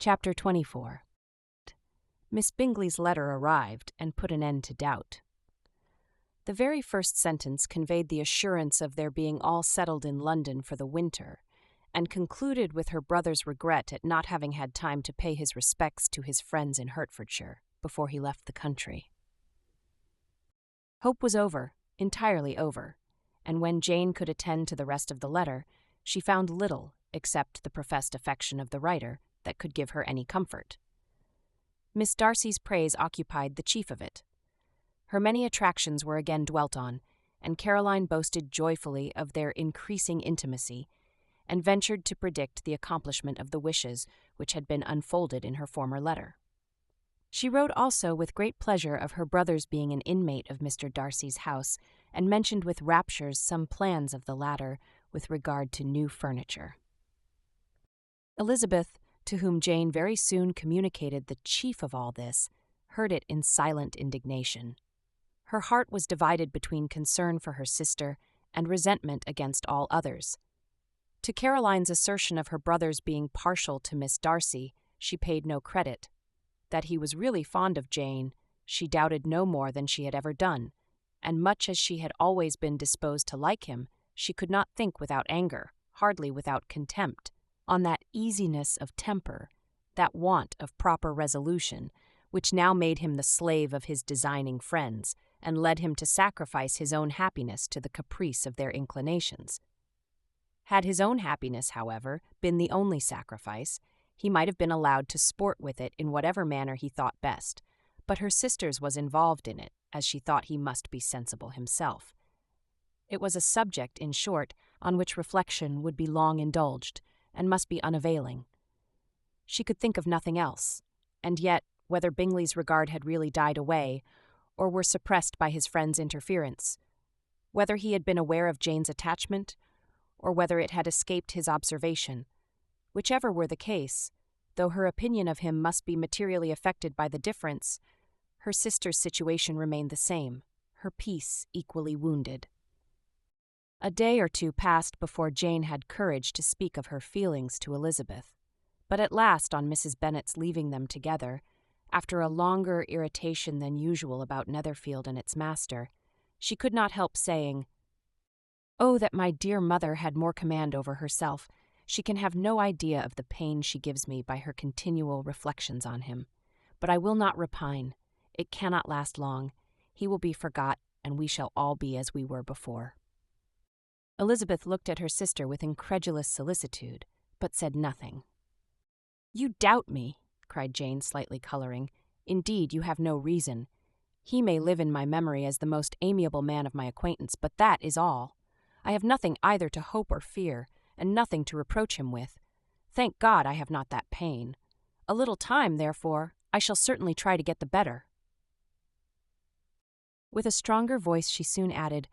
Chapter 24. Miss Bingley's letter arrived and put an end to doubt. The very first sentence conveyed the assurance of their being all settled in London for the winter, and concluded with her brother's regret at not having had time to pay his respects to his friends in Hertfordshire before he left the country. Hope was over, entirely over, and when Jane could attend to the rest of the letter, she found little, except the professed affection of the writer, that could give her any comfort. Miss Darcy's praise occupied the chief of it. Her many attractions were again dwelt on, and Caroline boasted joyfully of their increasing intimacy, and ventured to predict the accomplishment of the wishes which had been unfolded in her former letter. She wrote also with great pleasure of her brother's being an inmate of Mr. Darcy's house, and mentioned with raptures some plans of the latter with regard to new furniture. Elizabeth, to whom Jane very soon communicated the chief of all this, heard it in silent indignation. Her heart was divided between concern for her sister and resentment against all others. To Caroline's assertion of her brother's being partial to Miss Darcy, she paid no credit. That he was really fond of Jane, she doubted no more than she had ever done, and much as she had always been disposed to like him, she could not think without anger, hardly without contempt, on that easiness of temper, that want of proper resolution, which now made him the slave of his designing friends, and led him to sacrifice his own happiness to the caprice of their inclinations. Had his own happiness, however, been the only sacrifice, he might have been allowed to sport with it in whatever manner he thought best, but her sister's was involved in it, as she thought he must be sensible himself. It was a subject, in short, on which reflection would be long indulged, and must be unavailing. She could think of nothing else, and yet, whether Bingley's regard had really died away, or were suppressed by his friend's interference, whether he had been aware of Jane's attachment, or whether it had escaped his observation, whichever were the case, though her opinion of him must be materially affected by the difference, her sister's situation remained the same, her peace equally wounded. A day or two passed before Jane had courage to speak of her feelings to Elizabeth, but at last, on Mrs. Bennet's leaving them together, after a longer irritation than usual about Netherfield and its master, she could not help saying, "Oh, that my dear mother had more command over herself! She can have no idea of the pain she gives me by her continual reflections on him. But I will not repine. It cannot last long. He will be forgot, and we shall all be as we were before." Elizabeth looked at her sister with incredulous solicitude, but said nothing. "You doubt me," cried Jane, slightly coloring. "Indeed, you have no reason. He may live in my memory as the most amiable man of my acquaintance, but that is all. I have nothing either to hope or fear, and nothing to reproach him with. Thank God I have not that pain. A little time, therefore, I shall certainly try to get the better." With a stronger voice she soon added,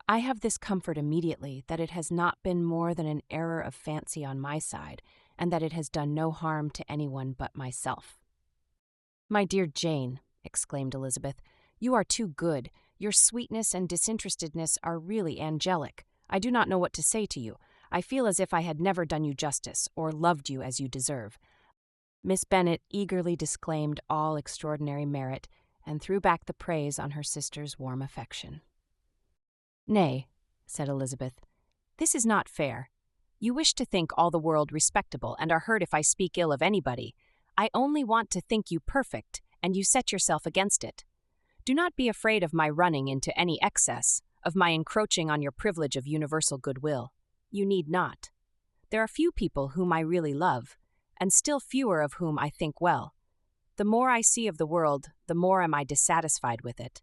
"I have this comfort immediately, that it has not been more than an error of fancy on my side, and that it has done no harm to anyone but myself." "My dear Jane," exclaimed Elizabeth, "you are too good. Your sweetness and disinterestedness are really angelic. I do not know what to say to you. I feel as if I had never done you justice, or loved you as you deserve." Miss Bennet eagerly disclaimed all extraordinary merit, and threw back the praise on her sister's warm affection. "Nay," said Elizabeth, "this is not fair. You wish to think all the world respectable, and are hurt if I speak ill of anybody. I only want to think you perfect, and you set yourself against it. Do not be afraid of my running into any excess, of my encroaching on your privilege of universal goodwill. You need not. There are few people whom I really love, and still fewer of whom I think well. The more I see of the world, the more am I dissatisfied with it,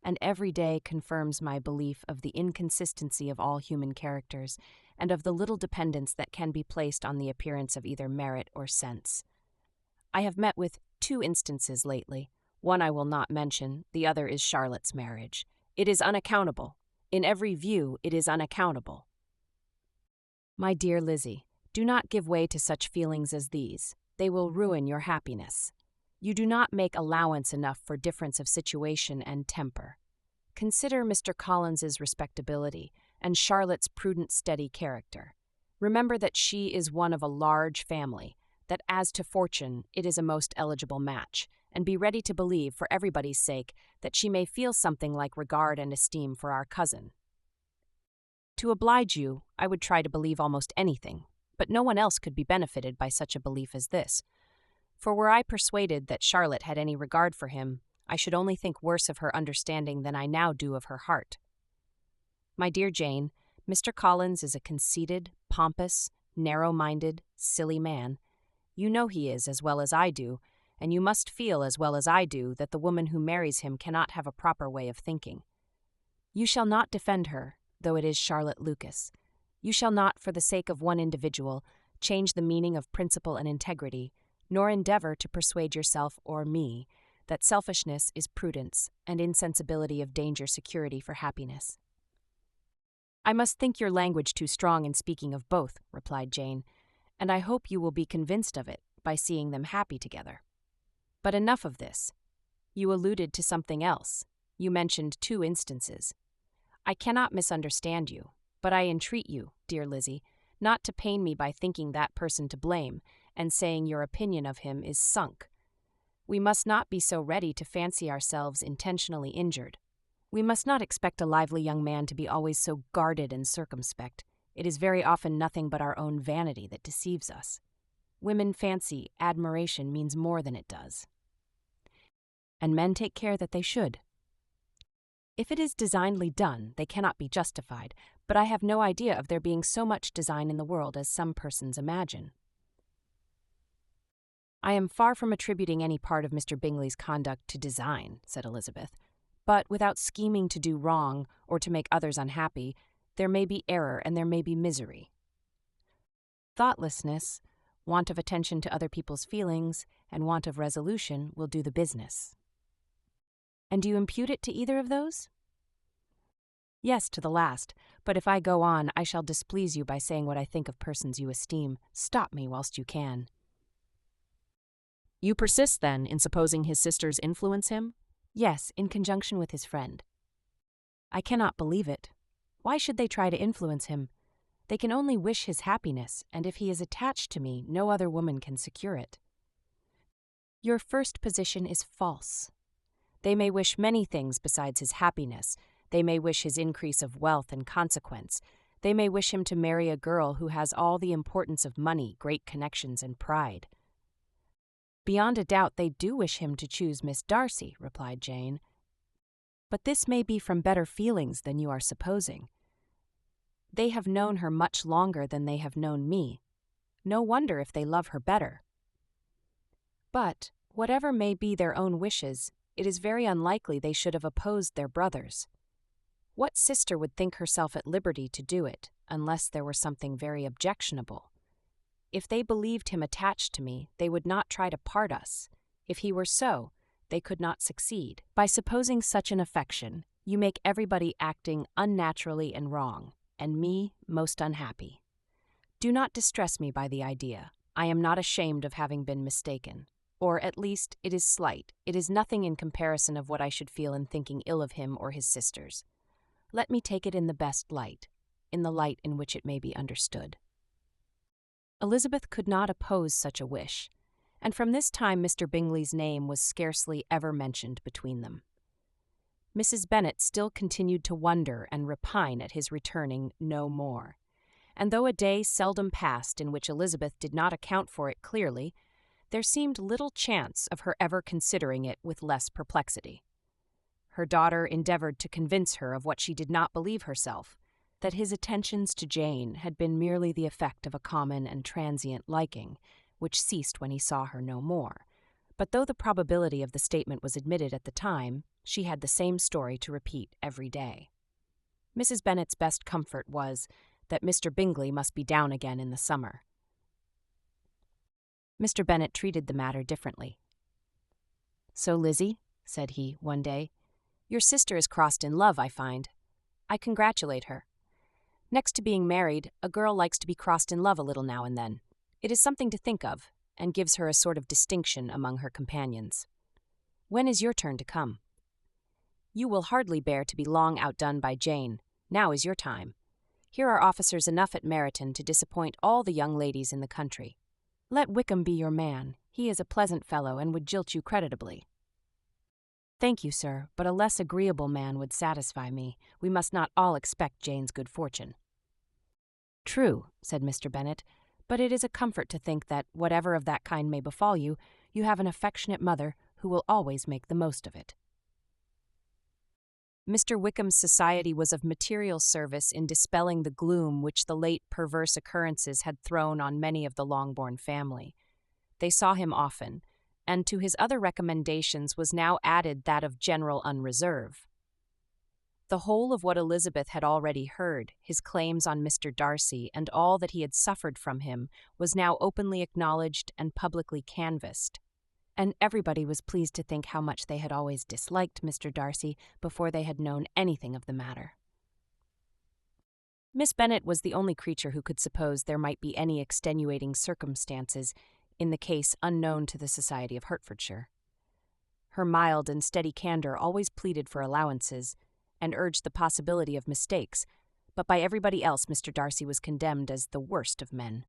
and every day confirms my belief of the inconsistency of all human characters, and of the little dependence that can be placed on the appearance of either merit or sense. I have met with 2 instances lately. One I will not mention, the other is Charlotte's marriage. It is unaccountable. In every view, it is unaccountable. My dear Lizzie, do not give way to such feelings as these. They will ruin your happiness. You do not make allowance enough for difference of situation and temper. Consider Mr. Collins's respectability and Charlotte's prudent, steady character. Remember that she is one of a large family, that as to fortune, it is a most eligible match, and be ready to believe, for everybody's sake, that she may feel something like regard and esteem for our cousin. To oblige you, I would try to believe almost anything, but no one else could be benefited by such a belief as this. For were I persuaded that Charlotte had any regard for him, I should only think worse of her understanding than I now do of her heart. My dear Jane, Mr. Collins is a conceited, pompous, narrow-minded, silly man. You know he is as well as I do, and you must feel as well as I do that the woman who marries him cannot have a proper way of thinking. You shall not defend her, though it is Charlotte Lucas. You shall not, for the sake of one individual, change the meaning of principle and integrity, nor endeavor to persuade yourself or me that selfishness is prudence and insensibility of danger security for happiness. I must think your language too strong in speaking of both, replied Jane, and I hope you will be convinced of it by seeing them happy together. But enough of this. You alluded to something else. You mentioned 2 instances. I cannot misunderstand you, but I entreat you, dear Lizzie, not to pain me by thinking that person to blame and saying your opinion of him is sunk. We must not be so ready to fancy ourselves intentionally injured. We must not expect a lively young man to be always so guarded and circumspect. It is very often nothing but our own vanity that deceives us. Women fancy admiration means more than it does. And men take care that they should. If it is designedly done, they cannot be justified, but I have no idea of there being so much design in the world as some persons imagine. I am far from attributing any part of Mr. Bingley's conduct to design, said Elizabeth, but without scheming to do wrong or to make others unhappy, there may be error and there may be misery. Thoughtlessness, want of attention to other people's feelings, and want of resolution will do the business. And do you impute it to either of those? Yes, to the last, but if I go on, I shall displease you by saying what I think of persons you esteem. Stop me whilst you can. You persist, then, in supposing his sisters influence him? Yes, in conjunction with his friend. I cannot believe it. Why should they try to influence him? They can only wish his happiness, and if he is attached to me, no other woman can secure it. Your first position is false. They may wish many things besides his happiness. They may wish his increase of wealth and consequence. They may wish him to marry a girl who has all the importance of money, great connections, and pride. Beyond a doubt they do wish him to choose Miss Darcy, replied Jane. But this may be from better feelings than you are supposing. They have known her much longer than they have known me. No wonder if they love her better. But, whatever may be their own wishes, it is very unlikely they should have opposed their brothers. What sister would think herself at liberty to do it, unless there were something very objectionable? If they believed him attached to me, they would not try to part us. If he were so, they could not succeed. By supposing such an affection, you make everybody acting unnaturally and wrong, and me most unhappy. Do not distress me by the idea. I am not ashamed of having been mistaken. Or, at least, it is slight. It is nothing in comparison of what I should feel in thinking ill of him or his sisters. Let me take it in the best light, in the light in which it may be understood. Elizabeth could not oppose such a wish, and from this time Mr. Bingley's name was scarcely ever mentioned between them. Mrs. Bennet still continued to wonder and repine at his returning no more, and though a day seldom passed in which Elizabeth did not account for it clearly, there seemed little chance of her ever considering it with less perplexity. Her daughter endeavored to convince her of what she did not believe herself, that his attentions to Jane had been merely the effect of a common and transient liking, which ceased when he saw her no more. But though the probability of the statement was admitted at the time, she had the same story to repeat every day. Mrs. Bennet's best comfort was that Mr. Bingley must be down again in the summer. Mr. Bennet treated the matter differently. "So, Lizzie," said he, one day, "your sister is crossed in love, I find. I congratulate her. Next to being married, a girl likes to be crossed in love a little now and then. It is something to think of, and gives her a sort of distinction among her companions. When is your turn to come? You will hardly bear to be long outdone by Jane. Now is your time. Here are officers enough at Meryton to disappoint all the young ladies in the country. Let Wickham be your man. He is a pleasant fellow and would jilt you creditably. Thank you, sir, but a less agreeable man would satisfy me. We must not all expect Jane's good fortune. True, said Mr. Bennet, but it is a comfort to think that, whatever of that kind may befall you, you have an affectionate mother who will always make the most of it. Mr. Wickham's society was of material service in dispelling the gloom which the late perverse occurrences had thrown on many of the Longbourn family. They saw him often, and to his other recommendations was now added that of general unreserve. The whole of what Elizabeth had already heard, his claims on Mr. Darcy, and all that he had suffered from him, was now openly acknowledged and publicly canvassed. And everybody was pleased to think how much they had always disliked Mr. Darcy before they had known anything of the matter. Miss Bennet was the only creature who could suppose there might be any extenuating circumstances in the case unknown to the Society of Hertfordshire. Her mild and steady candour always pleaded for allowances, and urged the possibility of mistakes, but by everybody else Mr. Darcy was condemned as the worst of men.